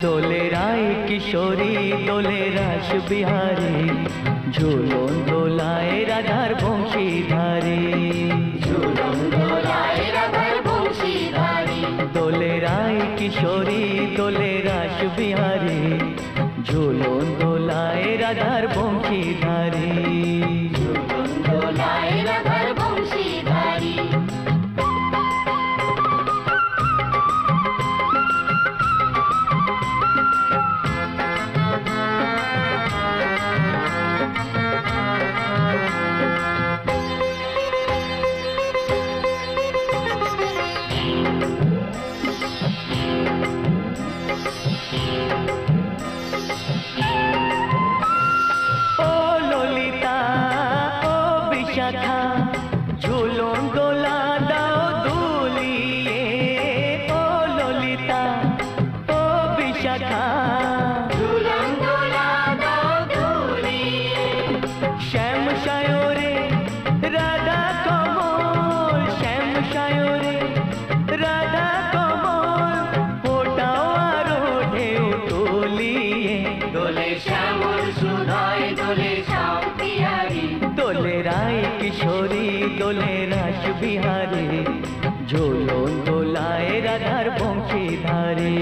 দোলে রায় কিশোরী দোলে রাস বিহারী, ঝুলন দোলায় রাধার বংশীধারী। ঝুলন দোলায় রাধার বংশীধারী। দোলে রায় কিশোরী দোলে রাস বিহারী, ঝুলন দোলায় রাধার বংশীধারী। ঝুলন দোলায় রাধার বংশীধারী। ঝুলন দোলা দাও দুলিয়ে, ও ললিতা ও বিশাখা। ঝুলন দোলা দাও দুলিয়ে। শ্যাম সায়রে রাধা কমল, শ্যাম সায়রে রাধা কমল, ওটাও আরো ঢেউ তুলিয়ে। দোলে শ্যামল সুধায় দোলে শ্যাম বিহারী। দোলে রায় কিশোরী দোলে রাস বিহারী, ঝুলন দোলায় রাধার বংশীধারী।